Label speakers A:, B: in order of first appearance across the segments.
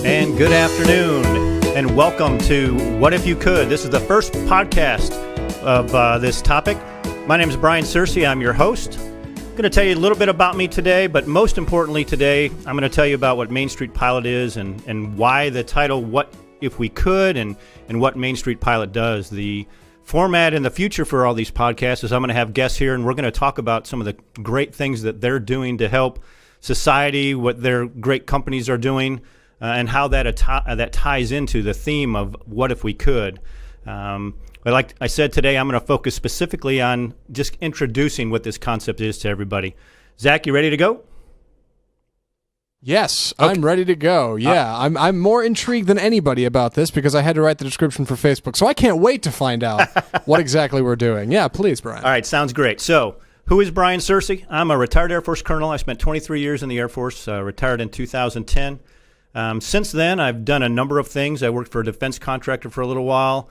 A: And good afternoon, and welcome to What If You Could. This is the first podcast of this topic. My name is Brian Searcy. I'm your host. I'm going to tell you a little bit about me today, but most importantly today, I'm going to tell you about what Main Street Pilot is and why the title What If We Could and what Main Street Pilot does. The format in the future for all these podcasts is I'm going to have guests here, and we're going to talk about some of the great things that they're doing to help society, what their great companies are doing, and how that ties into the theme of what if we could. But like I said today, I'm going to focus specifically on just introducing what this concept is to everybody. Zach, you ready to go?
B: Yes,
A: okay.
B: I'm ready to go. Yeah, I'm more intrigued than anybody about this because I had to write the description for Facebook, so I can't wait to find out what exactly we're doing. Yeah, please, Brian.
A: All right, sounds great. So, who is Brian Searcy? I'm a retired Air Force colonel. I spent 23 years in the Air Force, retired in 2010. Since then, I've done a number of things. I worked for a defense contractor for a little while,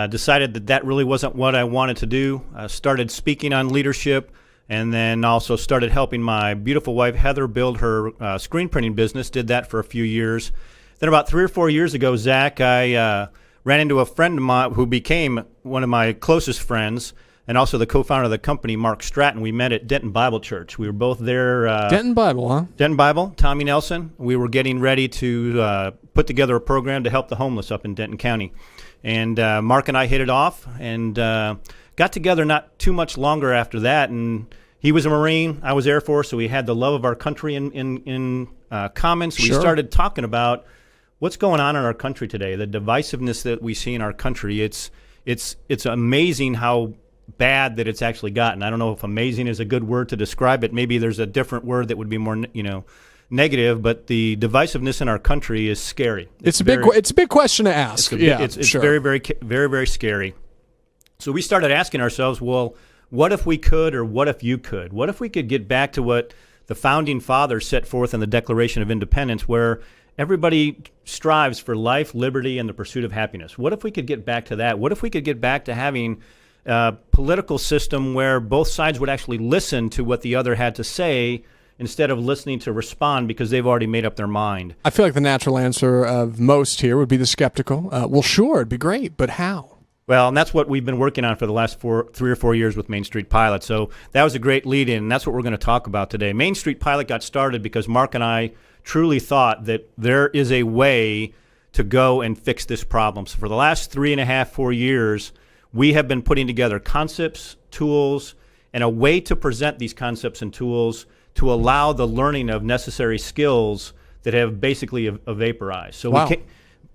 A: decided that really wasn't what I wanted to do, started speaking on leadership, and then also started helping my beautiful wife, Heather, build her screen printing business, did that for a few years. Then about 3 or 4 years ago, Zach, I ran into a friend of mine who became one of my closest friends, and also the co-founder of the company, Mark Stratton. We met at Denton Bible Church. We were both there.
B: Denton Bible, huh?
A: Denton Bible, Tommy Nelson. We were getting ready to put together a program to help the homeless up in Denton County. And Mark and I hit it off and got together not too much longer after that. And he was a Marine, I was Air Force, so we had the love of our country in common. So we started talking about what's going on in our country today, the divisiveness that we see in our country. It's amazing how bad that it's actually gotten. I don't know if amazing is a good word to describe it. Maybe there's a different word that would be more, negative, but the divisiveness in our country is scary.
B: It's a big question to ask.
A: It's very, very, very, very scary. So we started asking ourselves, well, what if we could, or what if you could? What if we could get back to what the founding fathers set forth in the Declaration of Independence, where everybody strives for life, liberty, and the pursuit of happiness? What if we could get back to that? What if we could get back to having a political system where both sides would actually listen to what the other had to say instead of listening to respond because they've already made up their mind?
B: I feel like the natural answer of most here would be the skeptical. Well, sure, it'd be great, but how?
A: Well, and that's what we've been working on for the last 3 or 4 years with Main Street Pilot. So that was a great lead-in, and that's what we're going to talk about today. Main Street Pilot got started because Mark and I truly thought that there is a way to go and fix this problem. So for the last 3.5, 4 years, we have been putting together concepts, tools, and a way to present these concepts and tools to allow the learning of necessary skills that have basically vaporized. So
B: wow.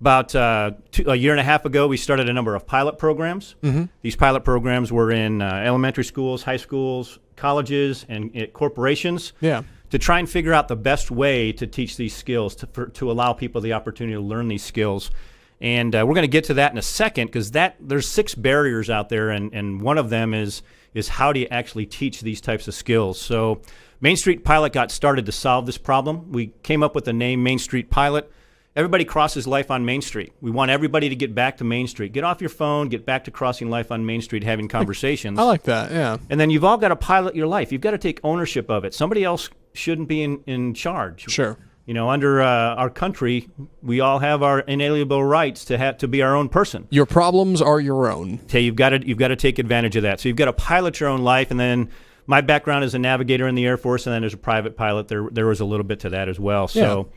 A: About a year and a half ago, we started a number of pilot programs. Mm-hmm. These pilot programs were in elementary schools, high schools, colleges, and corporations to try and figure out the best way to teach these skills, to allow people the opportunity to learn these skills. And we're going to get to that in a second because there's 6 barriers out there, and one of them is how do you actually teach these types of skills. So Main Street Pilot got started to solve this problem. We came up with the name Main Street Pilot. Everybody crosses life on Main Street. We want everybody to get back to Main Street. Get off your phone, get back to crossing life on Main Street, having conversations.
B: I like that, yeah.
A: And then you've all got to pilot your life. You've got to take ownership of it. Somebody else shouldn't be in charge.
B: Sure.
A: Under our country, we all have our inalienable rights to be our own person.
B: Your problems are your own.
A: Okay, you've got to take advantage of that. So you've got to pilot your own life. And then my background is a navigator in the Air Force, and then as a private pilot, there was a little bit to that as well. So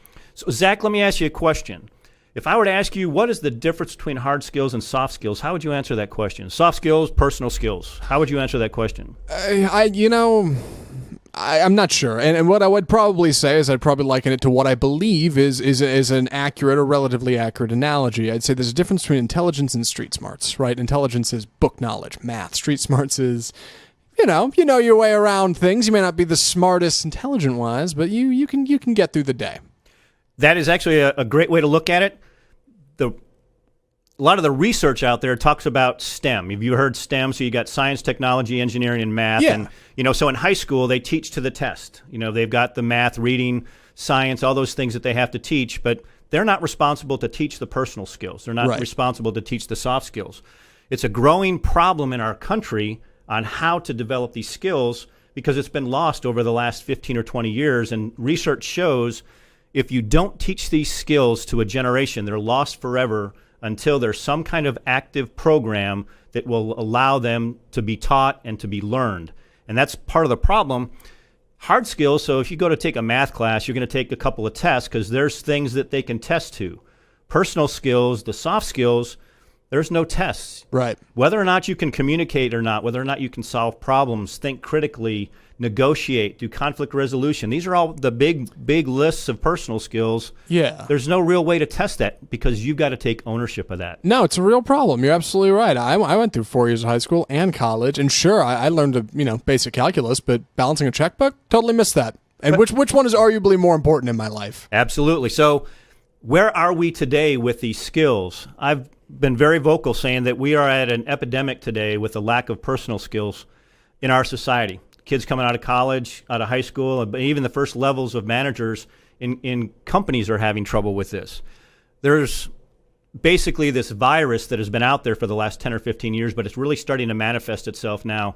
A: Zach, let me ask you a question. If I were to ask you what is the difference between hard skills and soft skills, how would you answer that question? Soft skills, personal skills. How would you answer that question?
B: I'm not sure. And what I would probably say is I'd probably liken it to what I believe is an accurate or relatively accurate analogy. I'd say there's a difference between intelligence and street smarts, right? Intelligence is book knowledge, math. Street smarts is, you know your way around things. You may not be the smartest intelligent-wise, but you can get through the day.
A: That is actually a great way to look at it. A lot of the research out there talks about STEM. Have you heard STEM? So you got science, technology, engineering, and math.
B: Yeah.
A: And so in high school they teach to the test. They've got the math, reading, science, all those things that they have to teach, but they're not responsible to teach the personal skills. They're not responsible to teach the soft skills. It's a growing problem in our country on how to develop these skills because it's been lost over the last 15 or 20 years, and research shows if you don't teach these skills to a generation, they're lost forever until there's some kind of active program that will allow them to be taught and to be learned. And that's part of the problem. Hard skills, so if you go to take a math class, you're going to take a couple of tests because there's things that they can test to. Personal skills, the soft skills, there's no tests.
B: Right.
A: Whether or not you can communicate or not, whether or not you can solve problems, think critically, negotiate, do conflict resolution. These are all the big lists of personal skills.
B: Yeah.
A: There's no real way to test that because you've got to take ownership of that.
B: No, it's a real problem. You're absolutely right. I went through 4 years of high school and college, and sure, I learned basic calculus, but balancing a checkbook, totally missed that. And which one is arguably more important in my life?
A: Absolutely. So where are we today with these skills? I've been very vocal saying that we are at an epidemic today with the lack of personal skills in our society. Kids coming out of college, out of high school, but even the first levels of managers in companies are having trouble with this. There's basically this virus that has been out there for the last 10 or 15 years, but it's really starting to manifest itself now.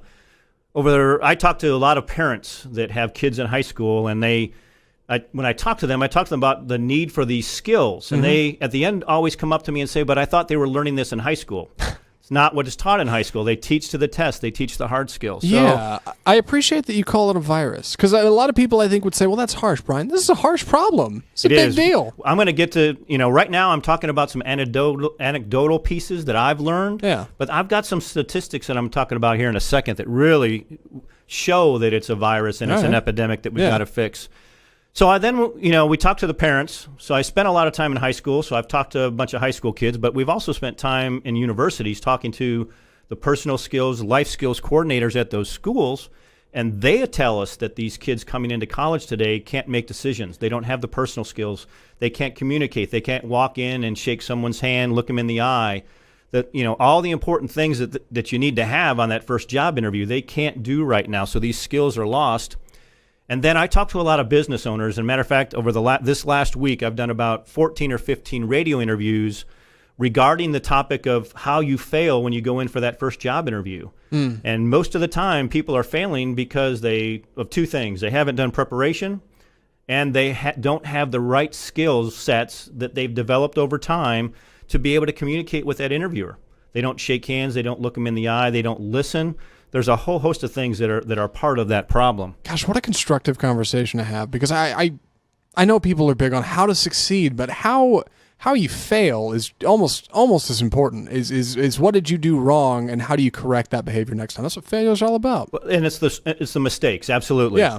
A: I talk to a lot of parents that have kids in high school, and when I talk to them about the need for these skills. And they, at the end, always come up to me and say, but I thought they were learning this in high school. It's not what is taught in high school. They teach to the test. They teach the hard skills.
B: Yeah, I appreciate that you call it a virus, because a lot of people, I think, would say, well, that's harsh, Brian. This is a harsh problem. It's a big deal.
A: I'm going to get to, right now I'm talking about some anecdotal pieces that I've learned.
B: Yeah.
A: But I've got some statistics that I'm talking about here in a second that really show that it's a virus and it's an epidemic that we've got to fix. So we talked to the parents. So I spent a lot of time in high school. So I've talked to a bunch of high school kids, but we've also spent time in universities talking to the personal skills, life skills coordinators at those schools. And they tell us that these kids coming into college today can't make decisions. They don't have the personal skills. They can't communicate. They can't walk in and shake someone's hand, look them in the eye. That, all the important things that you need to have on that first job interview, they can't do right now. So these skills are lost. And then I talked to a lot of business owners. As a matter of fact, over this last week, I've done about 14 or 15 radio interviews regarding the topic of how you fail when you go in for that first job interview. And most of the time, people are failing because of two things. They haven't done preparation, and they don't have the right skill sets that they've developed over time to be able to communicate with that interviewer. They don't shake hands. They don't look them in the eye. They don't listen. There's a whole host of things that are part of that problem.
B: Gosh, what a constructive conversation to have, because I know people are big on how to succeed, but how you fail is almost as important. Is what did you do wrong, and how do you correct that behavior next time? That's what failure is all about.
A: And it's the mistakes, absolutely.
B: Yeah.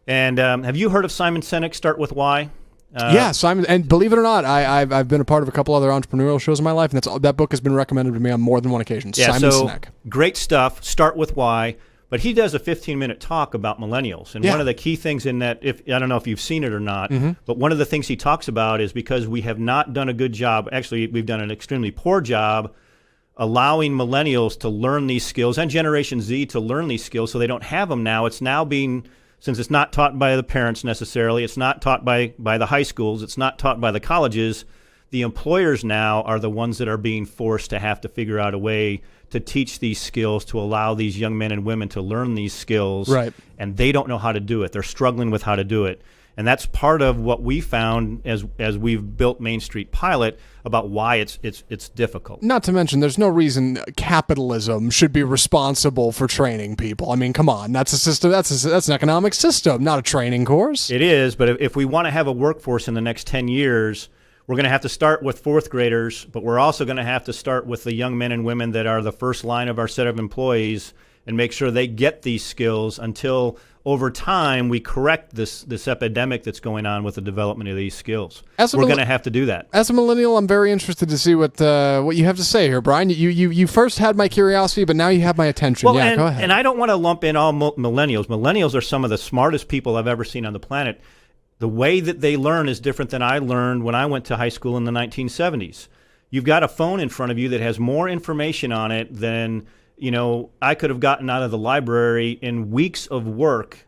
A: And have you heard of Simon Sinek's Start With Why?
B: Yeah, Simon, and believe it or not, I've been a part of a couple other entrepreneurial shows in my life, and that book has been recommended to me on more than one occasion.
A: Yeah,
B: Simon Sinek.
A: Great stuff. Start With Why. But he does a 15-minute talk about millennials, and one of the key things in that, I don't know if you've seen it or not, but one of the things he talks about is because we have not done a good job. Actually, we've done an extremely poor job allowing millennials to learn these skills and Generation Z to learn these skills, so they don't have them now. It's now being, since it's not taught by the parents necessarily, it's not taught by the high schools, it's not taught by the colleges, the employers now are the ones that are being forced to have to figure out a way to teach these skills, to allow these young men and women to learn these skills.
B: Right.
A: And they don't know how to do it. They're struggling with how to do it. And that's part of what we found as we've built Main Street Pilot about why it's difficult.
B: Not to mention, there's no reason capitalism should be responsible for training people. I mean, come on, that's a system. That's an economic system, not a training course.
A: It is, but if we want to have a workforce in the next 10 years, we're going to have to start with fourth graders, but we're also going to have to start with the young men and women that are the first line of our set of employees and make sure they get these skills until over time we correct this epidemic that's going on with the development of these skills. We're going to have to do that.
B: As a millennial, I'm very interested to see what you have to say here, Brian. You first had my curiosity, but now you have my attention. Go ahead.
A: And I don't want to lump in all millennials. Millennials are some of the smartest people I've ever seen on the planet. The way that they learn is different than I learned when I went to high school in the 1970s. You've got a phone in front of you that has more information on it than I could have gotten out of the library in weeks of work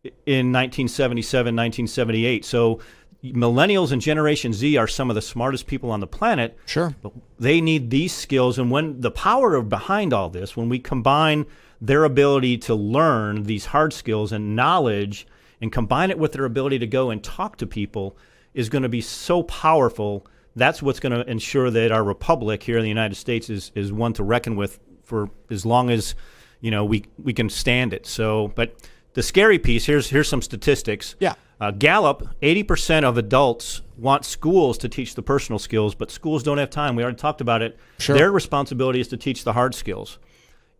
A: in 1977, 1978. So millennials and Generation Z are some of the smartest people on the planet.
B: Sure.
A: But they need these skills. And when the power behind all this, when we combine their ability to learn these hard skills and knowledge and combine it with their ability to go and talk to people, is going to be so powerful. That's what's going to ensure that our republic here in the United States is one to reckon with for as long as we can stand it. So, but the scary piece, here's some statistics.
B: Yeah.
A: Gallup, 80% of adults want schools to teach the personal skills, but schools don't have time. We already talked about it.
B: Sure.
A: Their responsibility is to teach the hard skills.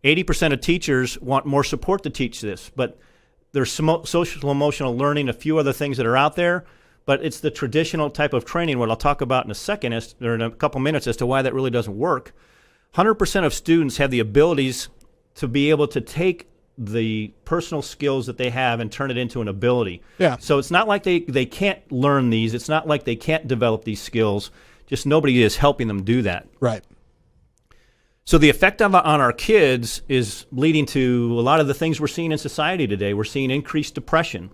A: 80% of teachers want more support to teach this, but there's social emotional learning, a few other things that are out there, but it's the traditional type of training, what I'll talk about in a second, or in a couple minutes, as to why that really doesn't work. 100% of students have the abilities to be able to take the personal skills that they have and turn it into an ability.
B: Yeah.
A: So it's not like they can't learn these. It's not like they can't develop these skills. Just nobody is helping them do that.
B: Right.
A: So the effect on our kids is leading to a lot of the things we're seeing in society today. We're seeing increased depression.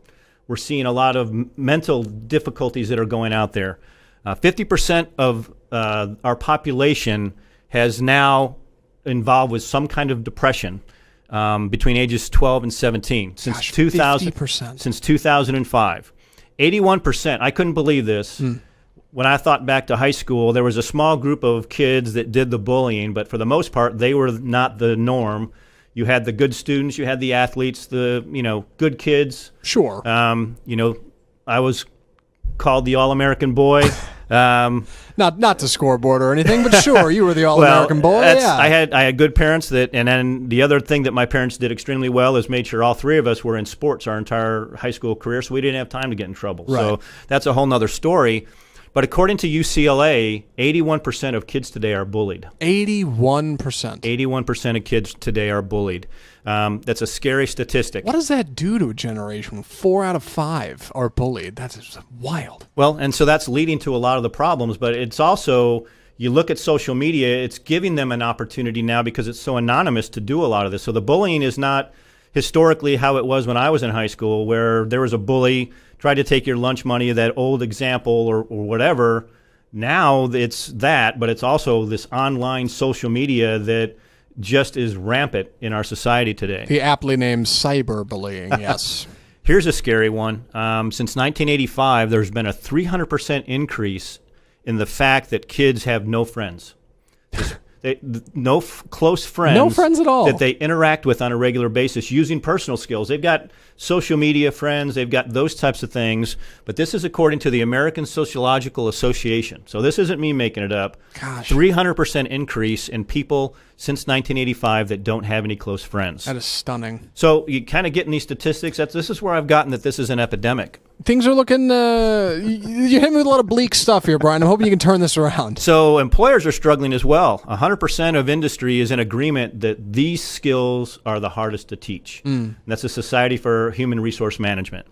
A: We're seeing a lot of mental difficulties that are going out there. 50% of our population has now involved with some kind of depression. Between ages 12 and 17 since 2000,
B: 50%.
A: Since 2005. 81%. I couldn't believe this. When I thought back to high school, there was a small group of kids that did the bullying, but for the most part, they were not the norm. You had the good students, you had the athletes, the good kids.
B: Sure.
A: I was called the All-American boy.
B: Not to scoreboard or anything, but sure, you were the All-American boy. Yeah.
A: I had good parents and then the other thing that my parents did extremely well is made sure all three of us were in sports our entire high school career, so we didn't have time to get in trouble.
B: Right.
A: So that's a whole nother story. But according to UCLA, 81% of kids today are bullied.
B: 81%.
A: 81% of kids today are bullied. That's a scary statistic.
B: What does that do to a generation? 4 out of 5 are bullied. That's wild.
A: Well, and so that's leading to a lot of the problems, but it's also, you look at social media, it's giving them an opportunity now because it's so anonymous to do a lot of this. So the bullying is not historically how it was when I was in high school, where there was a bully, tried to take your lunch money, that old example or whatever. Now it's that, but it's also this online social media that just is rampant in our society today.
B: The aptly named cyberbullying, yes.
A: Here's a scary one. Since 1985, there's been a 300% increase in the fact that kids have no friends. No close friends.
B: No friends at all.
A: That they interact with on a regular basis using personal skills. They've got social media friends. They've got those types of things. But this is according to the American Sociological Association. So this isn't me making it up.
B: Gosh.
A: 300% increase in people since 1985 that don't have any close friends.
B: That is stunning.
A: So you kind of get in these statistics. This is where I've gotten that this is an epidemic.
B: Things are looking, you hit me with a lot of bleak stuff here, Brian. I'm hoping you can turn this around.
A: So employers are struggling as well. 100% of industry is in agreement that these skills are the hardest to teach. And that's the Society for Human Resource Management.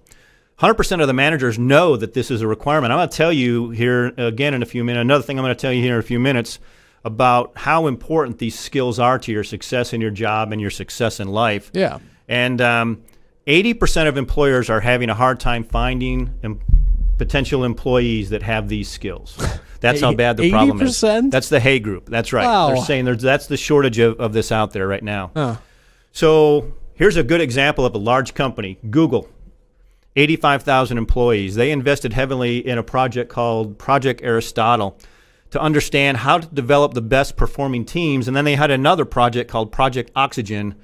A: 100% of the managers know that this is a requirement. I'm going to tell you here again in a few minutes, another thing I'm going to tell you here in a few minutes about how important these skills are to your success in your job and your success in life.
B: Yeah.
A: And 80% of employers are having a hard time finding potential employees that have these skills. That's how bad the problem is.
B: 80%?
A: That's the Hay Group. That's right.
B: Wow.
A: They're saying that's the shortage of this out there right now.
B: Huh.
A: So here's a good example of a large company, Google. 85,000 employees. They invested heavily in a project called Project Aristotle to understand how to develop the best performing teams. And then they had another project called Project Oxygen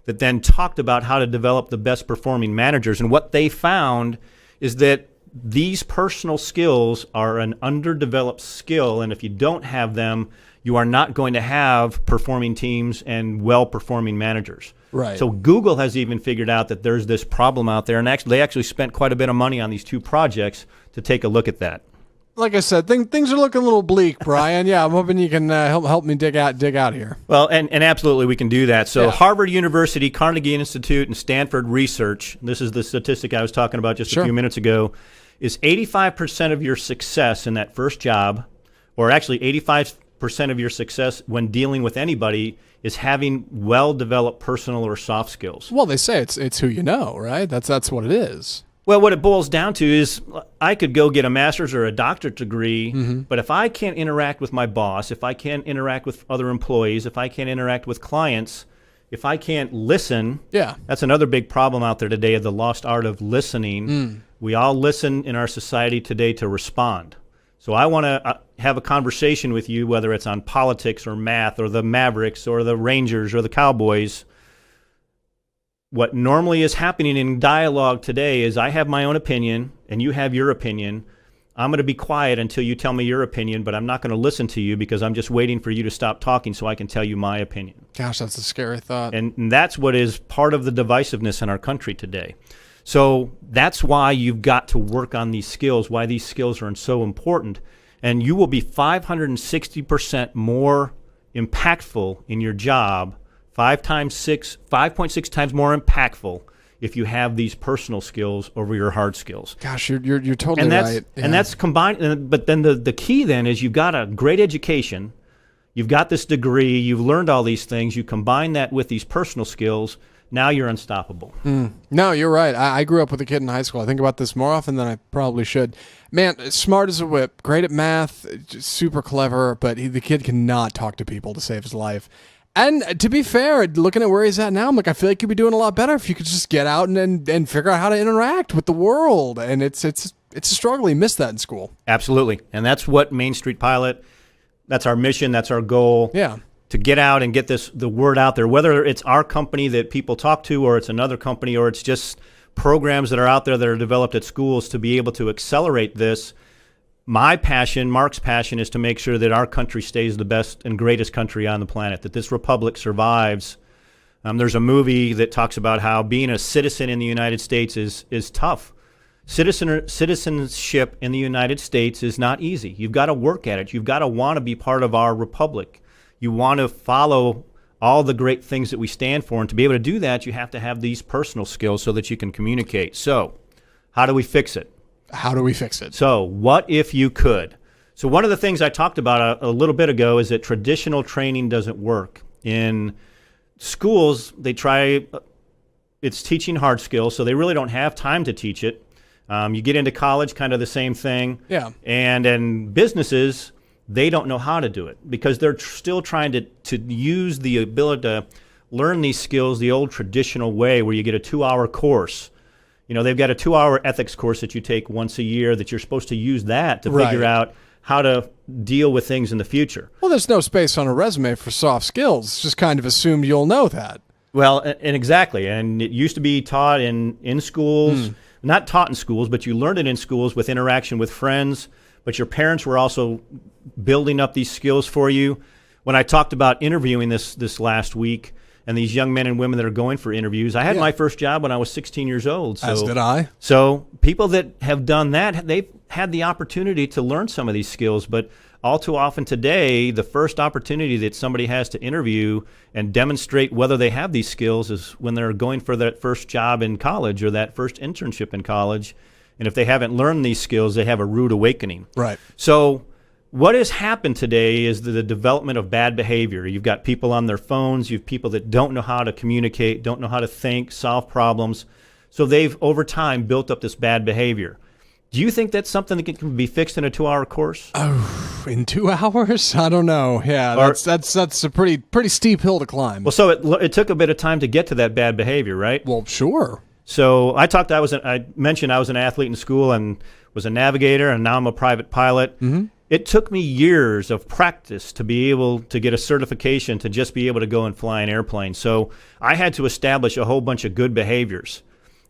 A: that then talked about how to develop the best performing managers. And what they found is that these personal skills are an underdeveloped skill. And if you don't have them, you are not going to have performing teams and well-performing managers.
B: Right.
A: So Google has even figured out that there's this problem out there. And they actually spent quite a bit of money on these two projects to take a look at that.
B: Like I said, things are looking a little bleak, Brian. Yeah, I'm hoping you can help me dig out here.
A: Well, and absolutely we can do that. So
B: Yeah.
A: Harvard University, Carnegie Institute, and Stanford Research, this is the statistic I was talking about just
B: Sure.
A: a few minutes ago, is 85% of your success in that first job, or actually 85% of your success when dealing with anybody, is having well-developed personal or soft skills.
B: Well, they say it's who you know, right? That's what it is.
A: Well, what it boils down to is I could go get a master's or a doctorate degree, but if I can't interact with my boss, if I can't interact with other employees, if I can't interact with clients, if I can't listen,
B: Yeah.
A: that's another big problem out there today, of the lost art of listening. We all listen in our society today to respond. So I want to have a conversation with you, whether it's on politics or math or the Mavericks or the Rangers or the Cowboys. What normally is happening in dialogue today is I have my own opinion and you have your opinion. I'm going to be quiet until you tell me your opinion, but I'm not going to listen to you because I'm just waiting for you to stop talking so I can tell you my opinion.
B: Gosh, that's a scary thought.
A: And that's what is part of the divisiveness in our country today. So that's why you've got to work on these skills, why these skills are so important. And you will be 560% more impactful in your job, 5.6 times more impactful if you have these personal skills over your hard skills.
B: Gosh, you're totally right. Yeah.
A: And that's combined. But then the key then is you've got a great education, you've got this degree, you've learned all these things, you combine that with these personal skills, now you're unstoppable.
B: No, you're right. I grew up with a kid in high school. I think about this more often than I probably should. Man, smart as a whip, great at math, just super clever, but the kid cannot talk to people to save his life. And to be fair, looking at where he's at now, I'm like, I feel like you'd be doing a lot better if you could just get out and figure out how to interact with the world. And it's a struggle. He missed that in school.
A: Absolutely. And that's what Main Street Pilot, that's our mission, that's our goal.
B: Yeah.
A: To get out and get the word out there, whether it's our company that people talk to or it's another company or it's just programs that are out there that are developed at schools to be able to accelerate this. My passion, Mark's passion, is to make sure that our country stays the best and greatest country on the planet, that this republic survives. There's a movie that talks about how being a citizen in the United States is tough. Citizenship in the United States is not easy. You've got to work at it. You've got to want to be part of our republic. You want to follow all the great things that we stand for. And to be able to do that, you have to have these personal skills so that you can communicate. So how do we fix it? So what if you could? So one of the things I talked about a little bit ago is that traditional training doesn't work. In schools, it's teaching hard skills, so they really don't have time to teach it. You get into college, kind of the same thing.
B: Yeah.
A: And in businesses, they don't know how to do it because they're still trying to use the ability to learn these skills the old traditional way where you get a 2-hour course. You know, they've got a 2-hour ethics course that you take once a year that you're supposed to use that to figure out how to deal with things in the future.
B: Well, there's no space on a resume for soft skills. It's just kind of assumed you'll know that.
A: Well, and exactly. And it used to be taught in schools, not taught in schools, but you learned it in schools with interaction with friends. But your parents were also building up these skills for you. When I talked about interviewing this last week and these young men and women that are going for interviews, I had my first job when I was 16 years old. So,
B: as did I.
A: So people that have done that, they've had the opportunity to learn some of these skills. But all too often today, the first opportunity that somebody has to interview and demonstrate whether they have these skills is when they're going for that first job in college or that first internship in college. And if they haven't learned these skills, they have a rude awakening.
B: Right.
A: So what has happened today is the development of bad behavior. You've got people on their phones. You have people that don't know how to communicate, don't know how to think, solve problems. So they've, over time, built up this bad behavior. Do you think that's something that can be fixed in a 2-hour course?
B: Oh, in 2 hours? I don't know. Yeah, that's a pretty steep hill to climb.
A: Well, so it took a bit of time to get to that bad behavior, right?
B: Well, sure.
A: So I mentioned I was an athlete in school and was a navigator, and now I'm a private pilot.
B: Mm-hmm.
A: It took me years of practice to be able to get a certification to just be able to go and fly an airplane. So I had to establish a whole bunch of good behaviors.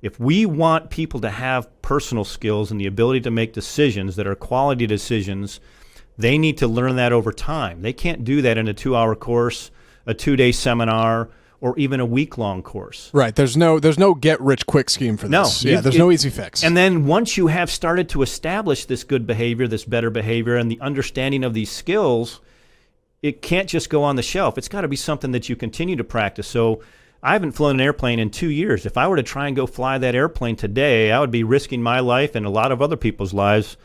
A: If we want people to have personal skills and the ability to make decisions that are quality decisions, they need to learn that over time. They can't do that in a 2-hour course, a 2-day seminar, or even a week-long course.
B: Right. There's no get-rich-quick scheme for this.
A: No.
B: Yeah, there's no easy fix.
A: And then once you have started to establish this good behavior, this better behavior, and the understanding of these skills, it can't just go on the shelf. It's got to be something that you continue to practice. So I haven't flown an airplane in 2 years. If I were to try and go fly that airplane today, I would be risking my life and a lot of other people's lives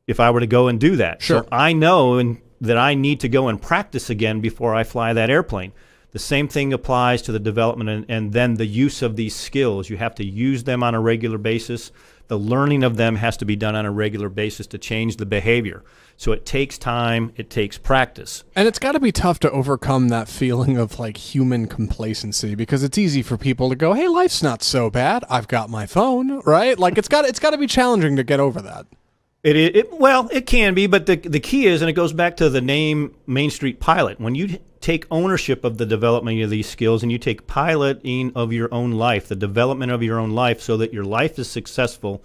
A: if I were to go and do that.
B: Sure.
A: So I know that I need to go and practice again before I fly that airplane. The same thing applies to the development and then the use of these skills. You have to use them on a regular basis the learning of them has to be done on a regular basis to change the behavior. So it takes time, it takes practice.
B: And it's got to be tough to overcome that feeling of like human complacency, because it's easy for people to go, hey, life's not so bad. I've got my phone, right? Like it's got to be challenging to get over that.
A: Well, it can be, but the key is, and it goes back to the name Main Street Pilot. When you take ownership of the development of these skills and you take piloting of your own life, the development of your own life so that your life is successful,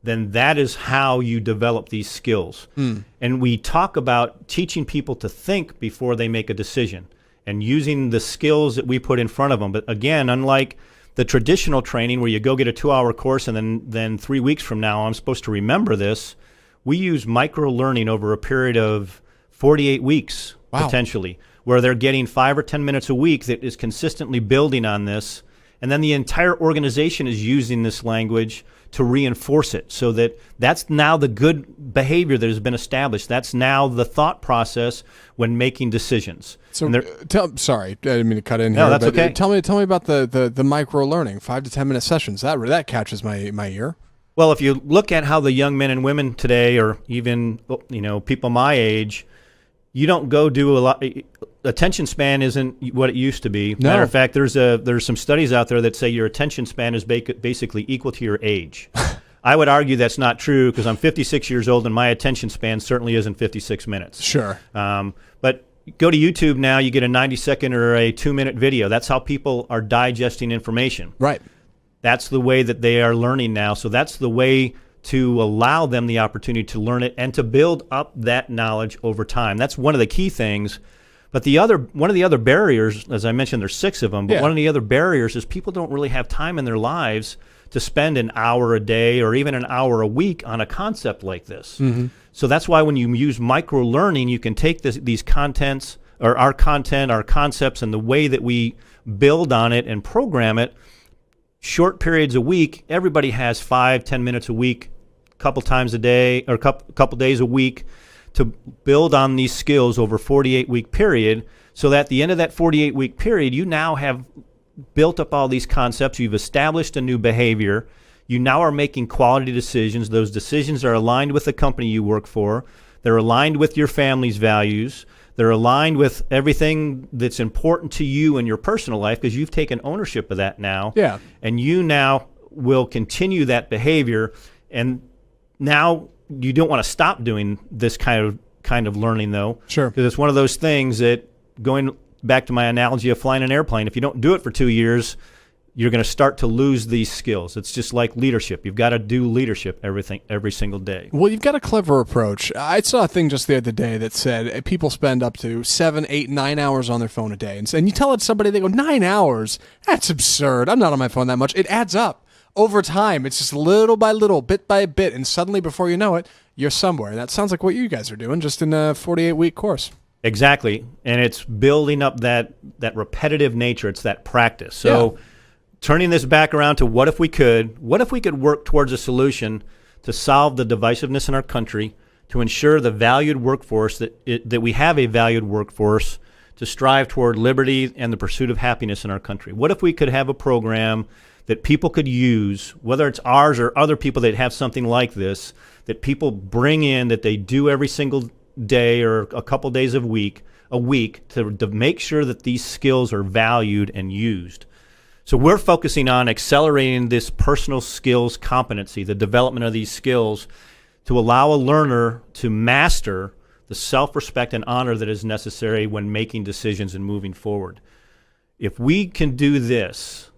A: then that is how you develop these skills. And we talk about teaching people to think before they make a decision and using the skills that we put in front of them. But again, unlike the traditional training where you go get a 2-hour course and then 3 weeks from now I'm supposed to remember this, we use micro-learning over a period of 48 weeks, potentially, where they're getting 5 or 10 minutes a week that is consistently building on this. And then the entire organization is using this language to reinforce it, so that that's now the good behavior that has been established. That's now the thought process when making decisions.
B: So, sorry, I didn't mean to cut in here.
A: No, that's okay.
B: Tell me about the micro learning, 5 to 10 minute sessions. That catches my ear.
A: Well, if you look at how the young men and women today, or even people my age, you don't go do a lot. Attention span isn't what it used to be.
B: No.
A: Matter of fact, there's some studies out there that say your attention span is basically equal to your age. I would argue that's not true, because I'm 56 years old and my attention span certainly isn't 56 minutes.
B: Sure.
A: But go to YouTube now, you get a 90-second or a 2-minute video. That's how people are digesting information.
B: Right.
A: That's the way that they are learning now. So that's the way to allow them the opportunity to learn it and to build up that knowledge over time. That's one of the key things. But one of the other barriers, as I mentioned, there's 6 of them, but one of the other barriers is people don't really have time in their lives to spend an hour a day or even an hour a week on a concept like this. So that's why when you use micro-learning, you can take these contents, or our content, our concepts, and the way that we build on it and program it, short periods a week. Everybody has 5-10 minutes a week, couple times a day, or couple days a week, to build on these skills over a 48-week period, so that at the end of that 48-week period, you now have built up all these concepts. You've established a new behavior. You now are making quality decisions. Those decisions are aligned with the company you work for. They're aligned with your family's values. They're aligned with everything that's important to you in your personal life, because you've taken ownership of that now.
B: Yeah.
A: And you now will continue that behavior. And now you don't want to stop doing this kind of learning, though.
B: Sure.
A: Because it's one of those things that, going back to my analogy of flying an airplane, if you don't do it for 2 years, you're going to start to lose these skills. It's just like leadership. You've got to do leadership every single day.
B: Well, you've got a clever approach. I saw a thing just the other day that said people spend up to 7, 8, 9 hours on their phone a day. And you tell it somebody, they go, 9 hours? That's absurd. I'm not on my phone that much. It adds up. Over time, it's just little by little, bit by bit, and suddenly, before you know it, you're somewhere. And that sounds like what you guys are doing, just in a 48-week course.
A: Exactly. And it's building up that repetitive nature. It's that practice. So turning this back around to what if we could work towards a solution to solve the divisiveness in our country, to ensure the valued workforce, that we have a valued workforce, to strive toward liberty and the pursuit of happiness in our country. What if we could have a program that people could use, whether it's ours or other people that have something like this, that people bring in, that they do every single day or a couple days a week to make sure that these skills are valued and used. So we're focusing on accelerating this personal skills competency, the development of these skills, to allow a learner to master the self-respect and honor that is necessary when making decisions and moving forward. If we can do this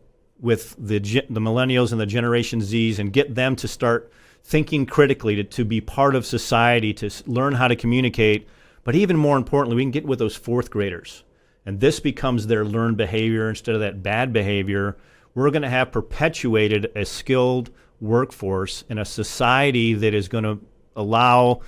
A: with the millennials and the Generation Zs and get them to start thinking critically, to be part of society, to learn how to communicate, but even more importantly, we can get with those 4th graders. And this becomes their learned behavior instead of that bad behavior. We're going to have perpetuated a skilled workforce in a society that is going to allow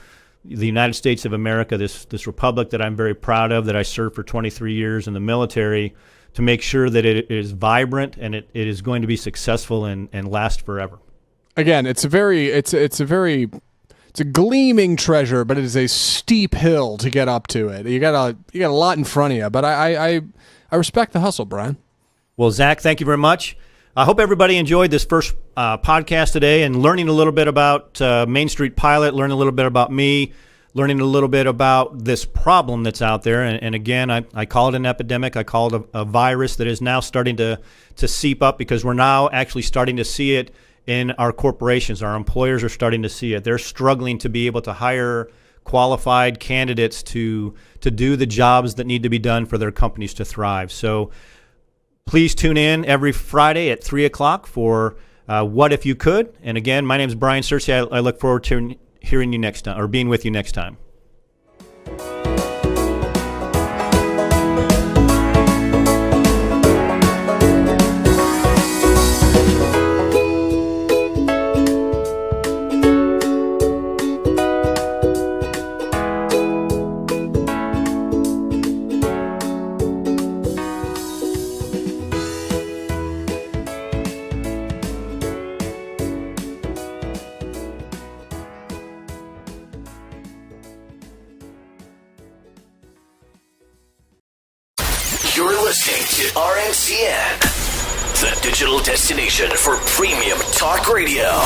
A: the United States of America, this republic that I'm very proud of, that I served for 23 years in the military, to make sure that it is vibrant and it is going to be successful and last forever. Again,
B: it's a gleaming treasure, but it is a steep hill to get up to it. You got a lot in front of you, but I respect the hustle, Brian.
A: Well, Zach, thank you very much. I hope everybody enjoyed this first podcast today and learning a little bit about Main Street Pilot, learning a little bit about me, learning a little bit about this problem that's out there. And again, I call it an epidemic. I call it a virus that is now starting to seep up, because we're now actually starting to see it in our corporations. Our employers are starting to see it. They're struggling to be able to hire qualified candidates to do the jobs that need to be done for their companies to thrive. So please tune in every Friday at 3 o'clock for What If You Could. And again, my name is Brian Searcy. I look forward to hearing you next time, or being with you next time.
C: You're listening to RNCN, the digital destination for premium talk radio.